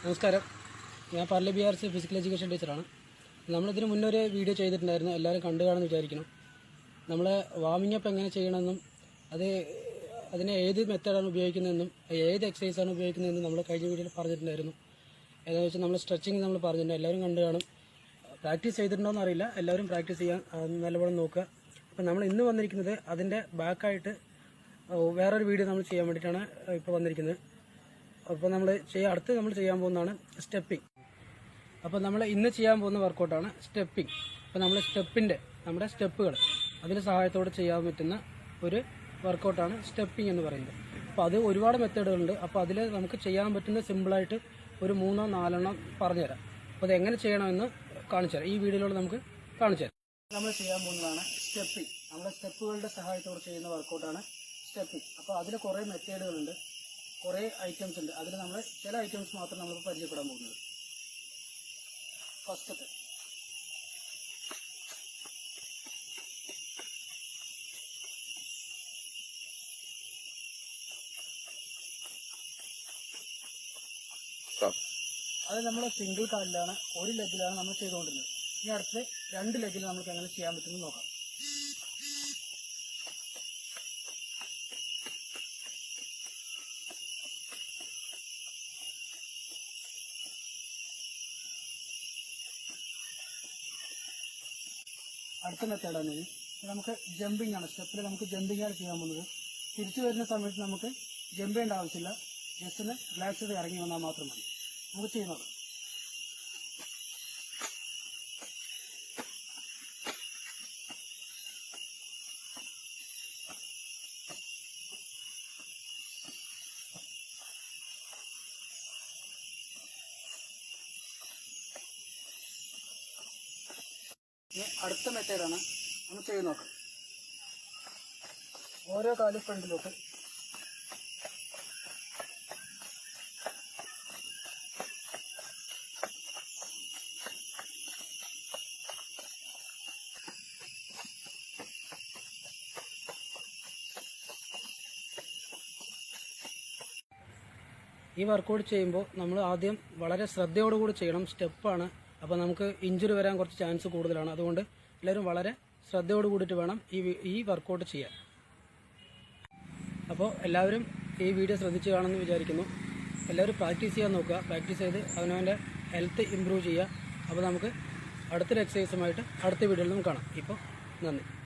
നമസ്കാരം. ഞാൻ Parli BRC physical education ടീച്ചറാണ്. നമ്മളിതിന് മുന്നേ ഒരു വീഡിയോ ചെയ്തിട്ടുണ്ടായിരുന്നു, എല്ലാവരും കണ്ടു കാണുമെന്ന് വിചാരിക്കണം. നമ്മൾ വാമിംഗ് അപ്പ് എങ്ങനെ ചെയ്യണമെന്നും അതിനെ ഏത് മെത്തേഡാണ് ഉപയോഗിക്കുന്നതെന്നും ഏത് എക്സസൈസാണ് ഉപയോഗിക്കുന്നതെന്നും നമ്മൾ കഴിഞ്ഞ വീഡിയോയിൽ പറഞ്ഞിട്ടുണ്ടായിരുന്നു. ഏതാണെന്ന് വെച്ചാൽ നമ്മൾ സ്ട്രെച്ചിങ് നമ്മൾ പറഞ്ഞിട്ടുണ്ട്, എല്ലാവരും കണ്ടു കാണും. പ്രാക്ടീസ് ചെയ്തിട്ടുണ്ടോയെന്ന് അറിയില്ല, എല്ലാവരും പ്രാക്ടീസ് ചെയ്യാൻ നല്ലപോലെ നോക്കുക. അപ്പം നമ്മൾ ഇന്ന് വന്നിരിക്കുന്നത് അതിൻ്റെ ബാക്കായിട്ട് വേറൊരു വീഡിയോ നമ്മൾ ചെയ്യാൻ വേണ്ടിയിട്ടാണ് ഇപ്പോൾ വന്നിരിക്കുന്നത്. അപ്പോൾ അടുത്ത് നമ്മൾ ചെയ്യാൻ പോകുന്നതാണ് സ്റ്റെപ്പിംഗ്. അപ്പോൾ നമ്മൾ ഇന്ന് ചെയ്യാൻ പോകുന്ന വർക്കൗട്ടാണ് സ്റ്റെപ്പിംഗ്. അപ്പോൾ നമ്മൾ നമ്മുടെ സ്റ്റെപ്പുകൾ അതിൻ്റെ സഹായത്തോടെ ചെയ്യാൻ പറ്റുന്ന ഒരു വർക്കൗട്ടാണ് സ്റ്റെപ്പിംഗ് എന്ന് പറയുന്നത്. അപ്പോൾ അത് ഒരുപാട് മെത്തേഡുകളുണ്ട്. അപ്പോൾ അതിൽ നമുക്ക് ചെയ്യാൻ പറ്റുന്ന സിമ്പിളായിട്ട് ഒരു 3-4 പറഞ്ഞുതരാം. അപ്പോൾ അത് എങ്ങനെ ചെയ്യണമെന്ന് കാണിച്ചു തരാം. ഈ വീഡിയോയിലൂടെ നമുക്ക് കാണിച്ചു തരാം. നമ്മൾ ചെയ്യാൻ പോകുന്നതാണ് സ്റ്റെപ്പിംഗ്. നമ്മുടെ സ്റ്റെപ്പുകളുടെ സഹായത്തോടെ ചെയ്യുന്ന വർക്കൗട്ടാണ് സ്റ്റെപ്പിംഗ്. അപ്പോൾ അതിൽ കുറേ മെത്തേഡുകളുണ്ട്, കുറേ ഐറ്റംസ് ഉണ്ട്. അതിൽ നമ്മൾ ചില ഐറ്റംസ് മാത്രം നമ്മൾ പരിചയപ്പെടാൻ പോകുന്നത്. ഫസ്റ്റത്തെ അത് നമ്മൾ സിംഗിൾ കാലിലാണ്, ഒരു ലെഗിലാണ് നമ്മൾ ചെയ്തുകൊണ്ടിരുന്നത്. ഇനി അടുത്ത് 2 ലെഗിൽ നമുക്ക് എങ്ങനെ ചെയ്യാൻ പറ്റുമെന്ന് നോക്കാം. അടുത്ത മെത്തേഡാണ് ഇത്. നമുക്ക് ജമ്പിംഗ് ആണ്, സ്റ്റെപ്പിൽ നമുക്ക് ജമ്പിംഗ് ആണ് ചെയ്യാൻ പോകുന്നത്. തിരിച്ചു വരുന്ന സമയത്ത് നമുക്ക് ജമ്പ് ചെയ്യേണ്ട ആവശ്യമില്ല, ജസ്റ്റ് ഒന്ന് റിലാക്സ് ചെയ്ത് ഇറങ്ങി വന്നാൽ മാത്രം മതി. നമുക്ക് ചെയ്യുന്നത് അടുത്ത മെത്തേഡാണ് നമ്മൾ ചെയ്ത് നോക്കാം. ഓരോ കാലും ഫ്രണ്ടിലോട്ട്, ഈ വർക്കൗട്ട് ചെയ്യുമ്പോൾ നമ്മൾ ആദ്യം വളരെ ശ്രദ്ധയോടുകൂടി ചെയ്യണം. സ്റ്റെപ്പാണ്, അപ്പോൾ നമുക്ക് ഇഞ്ചുറി വരാൻ കുറച്ച് ചാൻസ് കൂടുതലാണ്. അതുകൊണ്ട് എല്ലാവരും വളരെ ശ്രദ്ധയോട് കൂടിയിട്ട് വേണം ഈ വർക്കൗട്ട് ചെയ്യാൻ. അപ്പോൾ എല്ലാവരും ഈ വീഡിയോ ശ്രദ്ധിച്ച് കാണുമെന്ന് വിചാരിക്കുന്നു. എല്ലാവരും പ്രാക്ടീസ് ചെയ്യാൻ നോക്കുക. പ്രാക്ടീസ് ചെയ്ത് അവനവൻ്റെ ഹെൽത്ത് ഇമ്പ്രൂവ് ചെയ്യുക. അപ്പോൾ നമുക്ക് അടുത്തൊരു എക്സസൈസുമായിട്ട് അടുത്ത വീഡിയോയിൽ നമുക്ക് കാണാം. ഇപ്പോൾ നന്ദി.